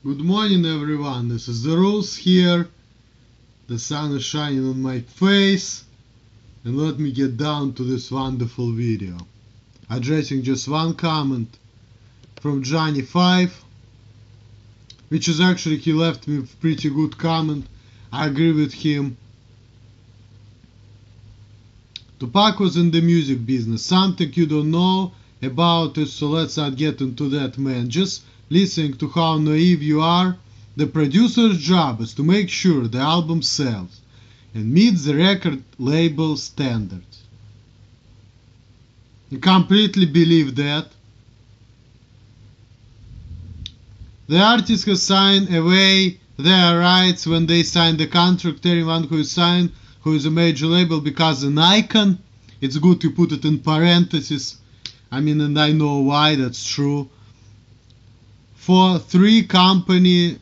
Good morning everyone, this is the Rules here. The sun is shining on my face, and let me get down to this wonderful video. Addressing just one comment from Johnny5, which is actually, he left me a pretty good comment. I agree with him. Tupac was in the music business, something you don't know about it, so let's not get into that, man. Just listening to how naive you are. The producer's job is to make sure the album sells and meets the record label standards. You completely believe that. The artist has signed away their rights when they sign the contract. Anyone who is signed, who is a major label, because an icon, it's good to put it in parentheses. I mean, and I know why that's true. For their company,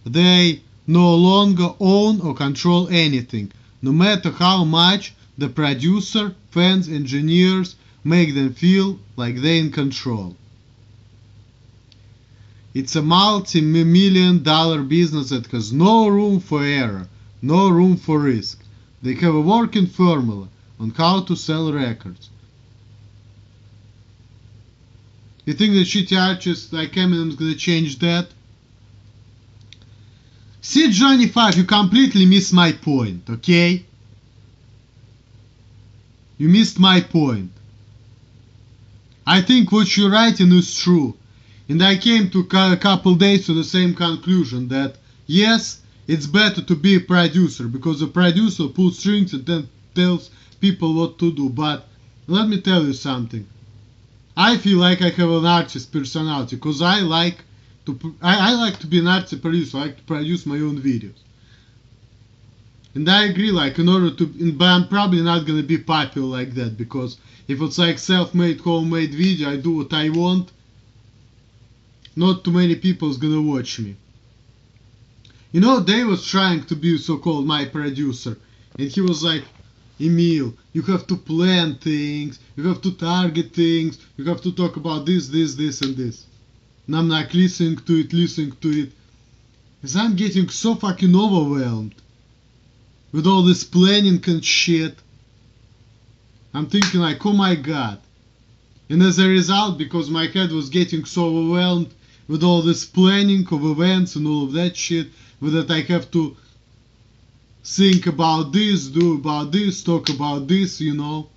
they no longer own or control anything, no matter how much the producer, fans, engineers make them feel like they're in control. It's a multi-million-dollar business that has no room for error, no room for risk. They have a working formula on how to sell records. You think that shitty artists like Eminem's gonna change that? See, Johnny5, you completely missed my point, okay? You missed my point. I think what you're writing is true. And I came to a couple days to the same conclusion that yes, it's better to be a producer, because a producer pulls strings and then tells people what to do. But let me tell you something. I feel like I have an artist personality, because I like to be an artist producer. I like to produce my own videos. And I agree, like, in order to, but I'm probably not gonna be popular like that, because if it's like self-made, homemade video, I do what I want, not too many people's gonna watch me. You know, Dave was trying to be so-called my producer, and he was like, Emil, you have to plan things, you have to target things, you have to talk about this, and this. And I'm like listening to it, as I'm getting so fucking overwhelmed with all this planning and shit. I'm thinking like, oh my god. And as a result, because my head was getting so overwhelmed with all this planning of events and all of that shit, with that I have to think about this, do about this, talk about this, you know.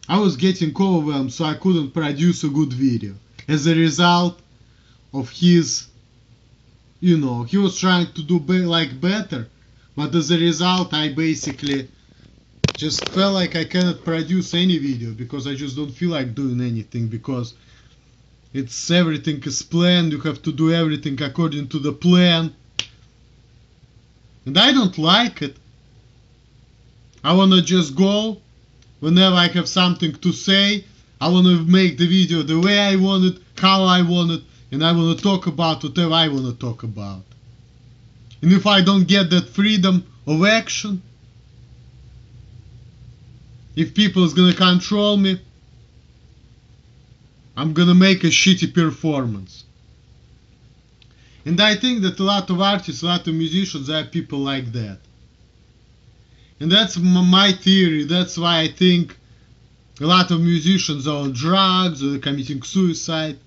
I was getting overwhelmed, so I couldn't produce a good video. As a result of his, you know, he was trying to do better, but as a result I basically just felt like I cannot produce any video, because I just don't feel like doing anything, because it's everything is planned, you have to do everything according to the plan. And I don't like it. I wanna just go whenever I have something to say. I wanna make the video the way I want it, how I want it, and I wanna talk about whatever I wanna talk about. And if I don't get that freedom of action, if people is gonna control me, I'm gonna make a shitty performance. And I think that a lot of artists, a lot of musicians are people like that. And that's my theory. That's why I think a lot of musicians are on drugs or committing suicide.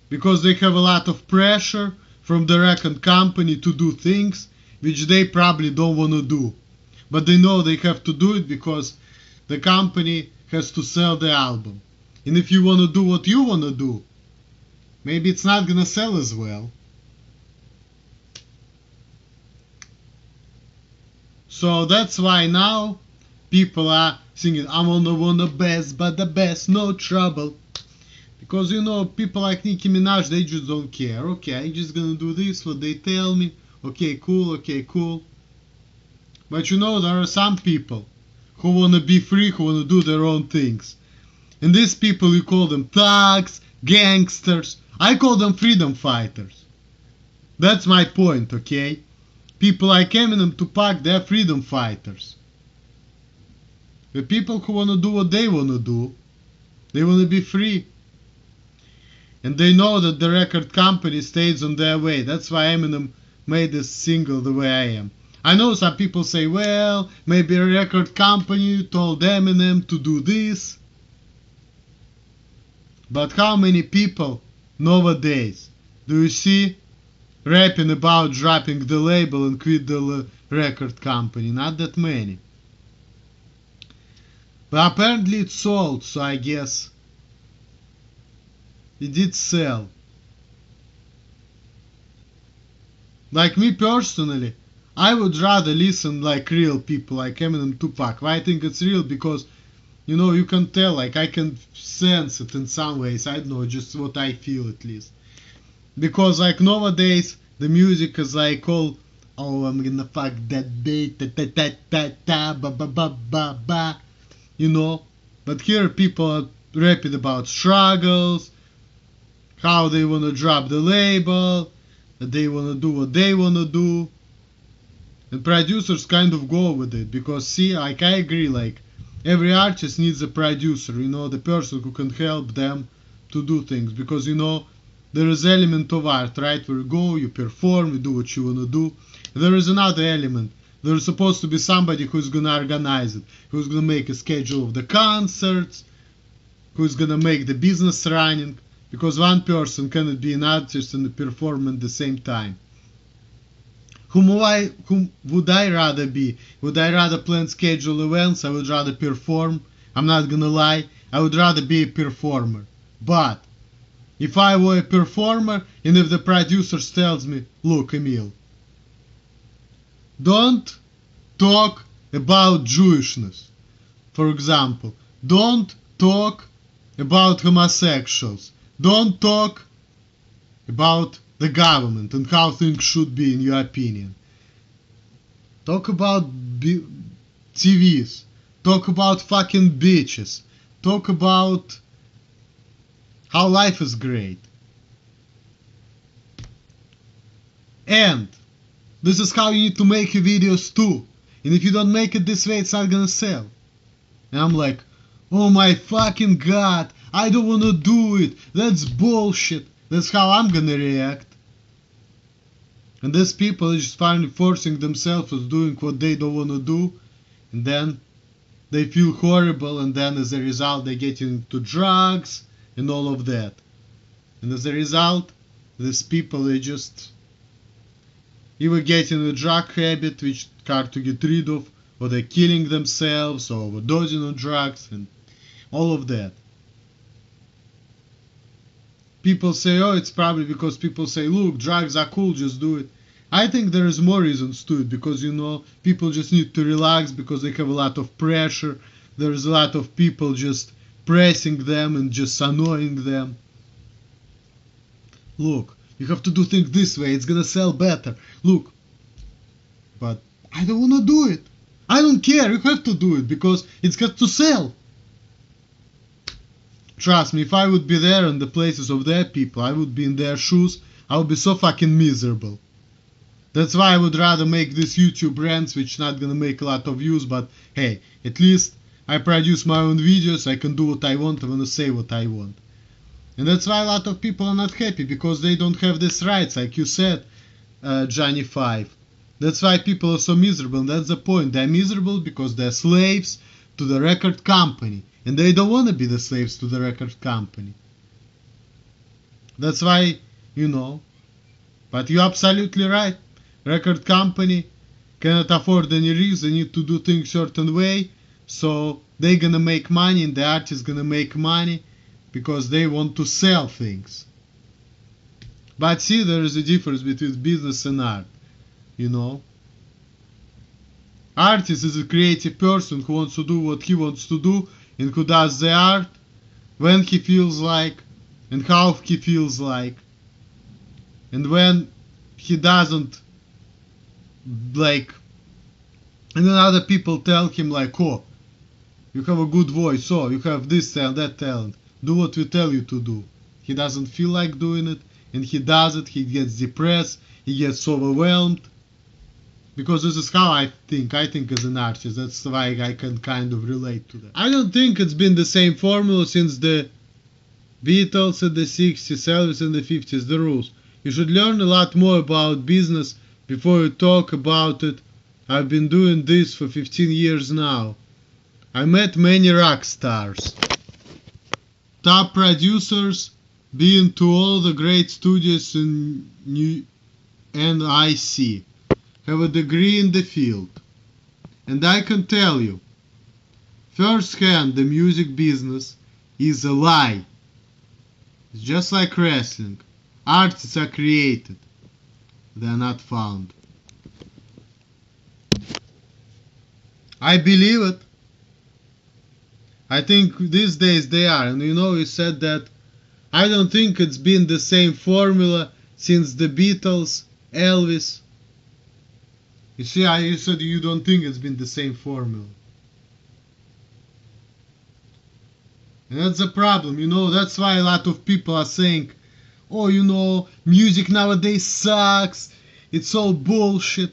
Because they have a lot of pressure from the record company to do things which they probably don't want to do. But they know they have to do it because the company has to sell the album. And if you want to do what you want to do, maybe it's not gonna sell as well. So that's why now people are singing, I wanna want the best, but the best, no trouble. Because, you know, people like Nicki Minaj, they just don't care. Okay, I'm just gonna do this, what they tell me. Okay, cool. But you know, there are some people who wanna be free, who wanna do their own things. And these people, you call them thugs, gangsters. I call them freedom fighters. That's my point, okay? People like Eminem, Tupac, they're freedom fighters. The people who wanna do what they wanna do, they wanna be free. And they know that the record company stays on their way. That's why Eminem made this single the way I am. I know some people say, well, maybe a record company told Eminem to do this. But how many people nowadays do you see rapping about dropping the label and quit the record company? Not that many. But apparently it sold, so I guess it did sell. Like me personally, I would rather listen like real people like Eminem, Tupac. Why I think it's real? Because you can tell, like I can sense it in some ways. I don't know, just what I feel at least. Because like nowadays the music is like all, oh, I'm gonna fuck that beat, ta ta ta ta ta, ba ba ba ba ba, But here people are rapping about struggles, how they wanna drop the label, that they wanna do what they wanna do, and producers kind of go with it because see, like I agree, like every artist needs a producer, the person who can help them to do things because there is element of art, right? Where you go, you perform, you do what you want to do. There is another element. There's supposed to be somebody who's gonna organize it, who's gonna make a schedule of the concerts, who's gonna make the business running, because one person cannot be an artist and a performer at the same time. Whom would I rather be? Would I rather plan schedule events? I would rather perform. I'm not gonna lie. I would rather be a performer. But if I were a performer and if the producer tells me, look, Emil, don't talk about Jewishness, for example. Don't talk about homosexuals. Don't talk about the government and how things should be in your opinion. Talk about TVs. Talk about fucking bitches. Talk about how life is great. And this is how you need to make your videos too. And if you don't make it this way, it's not gonna sell. And I'm like, oh my fucking god, I don't wanna do it. That's bullshit. That's how I'm gonna react. And these people are just finally forcing themselves to doing what they don't wanna do. And then they feel horrible, and then as a result they get into drugs and all of that. And as a result, these people, they just either get in a drug habit which hard to get rid of, or they're killing themselves, or overdosing on drugs, and all of that. People say, oh, it's probably because people say, look, drugs are cool, just do it. I think there is more reasons to it, because people just need to relax because they have a lot of pressure. There's a lot of people just pressing them and just annoying them. Look, you have to do things this way, it's gonna sell better. Look, but I don't wanna do it. I don't care, you have to do it because it's got to sell. Trust me, if I would be there in the places of their people, I would be in their shoes, I would be so fucking miserable. That's why I would rather make this YouTube rants, which not gonna make a lot of views, but hey, at least I produce my own videos, I can do what I want, I wanna say what I want. And that's why a lot of people are not happy, because they don't have these rights, like you said, Johnny 5. That's why people are so miserable, and that's the point. They're miserable because they're slaves to the record company, and they don't want to be the slaves to the record company. That's why, but you're absolutely right. Record company cannot afford any risk, they need to do things certain way, so they're gonna make money, and the artist gonna make money because they want to sell things. But see, there is a difference between business and art, Artist is a creative person who wants to do what he wants to do, and who does the art when he feels like and how he feels like. And when he doesn't like, and then other people tell him like, oh, you have a good voice, oh, you have this talent, that talent, do what we tell you to do. He doesn't feel like doing it, and he does it, he gets depressed, he gets overwhelmed. Because this is how I think as an artist, that's why I can kind of relate to that. I don't think it's been the same formula since the Beatles in the 60s, Elvis in the 50s, the rules. You should learn a lot more about business before you talk about it. I've been doing this for 15 years now. I met many rock stars. Top producers, been to all the great studios in NIC. Have a degree in the field. And I can tell you, firsthand, the music business is a lie. It's just like wrestling. Artists are created. They are not found. I believe it. I think these days they are. And you said that I don't think it's been the same formula since the Beatles, Elvis. You see, you said you don't think it's been the same formula. And that's the problem, that's why a lot of people are saying, oh, music nowadays sucks, it's all bullshit.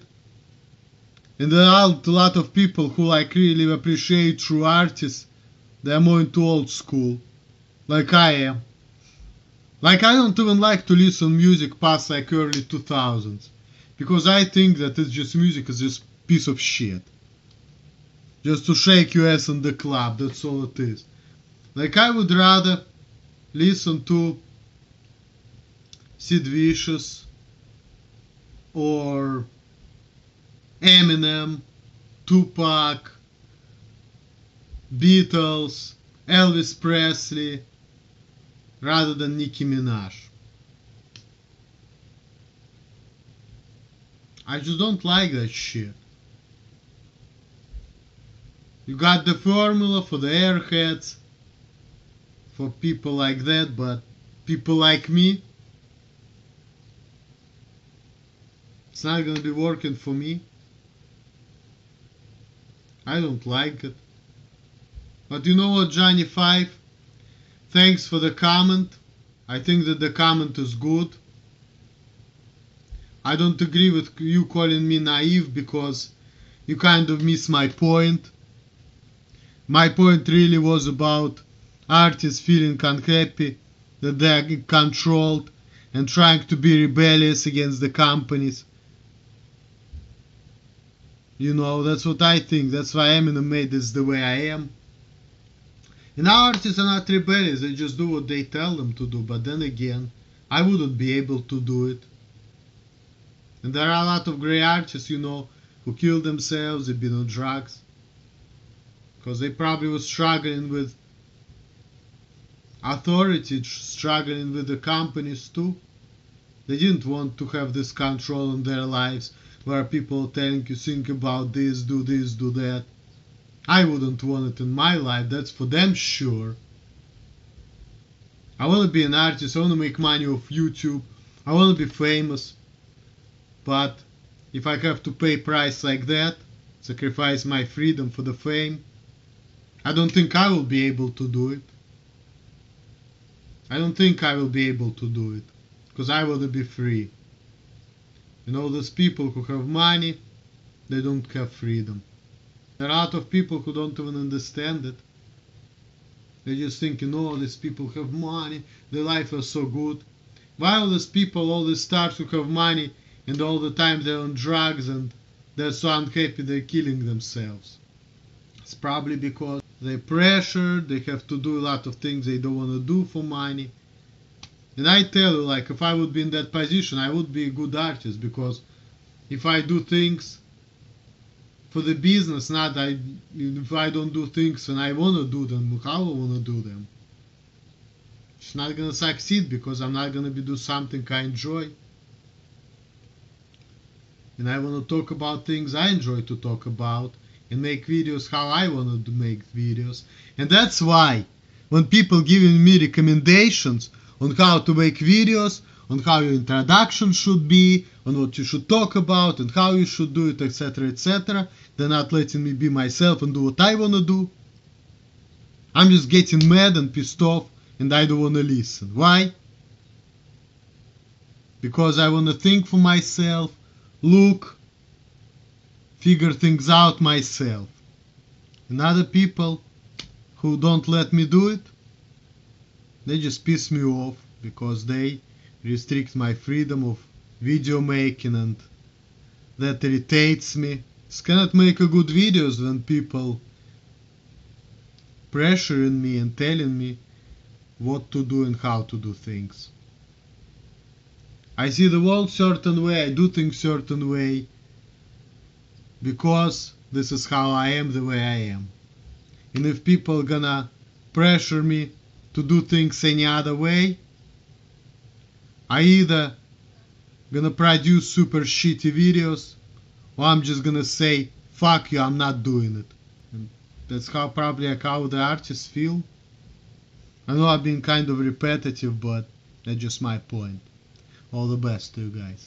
And there are a lot of people who really appreciate true artists. They're more into old school, like I am. Like I don't even like to listen music past early 2000s, because I think that music is just piece of shit. Just to shake your ass in the club, that's all it is. Like I would rather listen to Sid Vicious or Eminem, Tupac, Beatles, Elvis Presley, rather than Nicki Minaj. I just don't like that shit. You got the formula for the airheads, for people like that, but people like me, it's not gonna be working for me. I don't like it. But you know what, Johnny 5? Thanks for the comment. I think that the comment is good. I don't agree with you calling me naive because you kind of miss my point. My point really was about artists feeling unhappy that they are controlled and trying to be rebellious against the companies. That's what I think. That's why Eminem made this the way I am. And artists are not rebellious, they just do what they tell them to do. But then again, I wouldn't be able to do it. And there are a lot of great artists, who kill themselves, they've been on drugs. Because they probably were struggling with authority, struggling with the companies too. They didn't want to have this control on their lives, where people are telling you, think about this, do that. I wouldn't want it in my life, that's for them sure. I want to be an artist, I want to make money off YouTube, I want to be famous. But if I have to pay a price like that, sacrifice my freedom for the fame, I don't think I will be able to do it. I don't think I will be able to do it, because I want to be free. Those people who have money, they don't have freedom. There are a lot of people who don't even understand it. They just think, these people have money, their life is so good. While these people, all these stars who have money, and all the time they're on drugs and they're so unhappy they're killing themselves. It's probably because they're pressured, they have to do a lot of things they don't want to do for money. And I tell you, if I would be in that position, I would be a good artist, because if I do things for the business, if I don't do things and I want to do them, how I want to do them, it's not going to succeed, because I'm not going to do something I enjoy. And I want to talk about things I enjoy to talk about, and make videos how I want to make videos. And that's why when people giving me recommendations on how to make videos, on how your introduction should be, on what you should talk about and how you should do it, etc., they're not letting me be myself and do what I want to do. I'm just getting mad and pissed off, and I don't want to listen. Why? Because I want to think for myself, look, figure things out myself. And other people who don't let me do it, They just piss me off because they restrict my freedom of video making, and that irritates me. I cannot make a good videos when people pressuring me and telling me what to do and how to do things. I see the world certain way, I do things certain way, because this is how I am the way I am. And if people gonna pressure me to do things any other way, I either gonna produce super shitty videos, or I'm just gonna say, fuck you, I'm not doing it. And that's how the artists feel. I know I've been kind of repetitive, but that's just my point. All the best to you guys.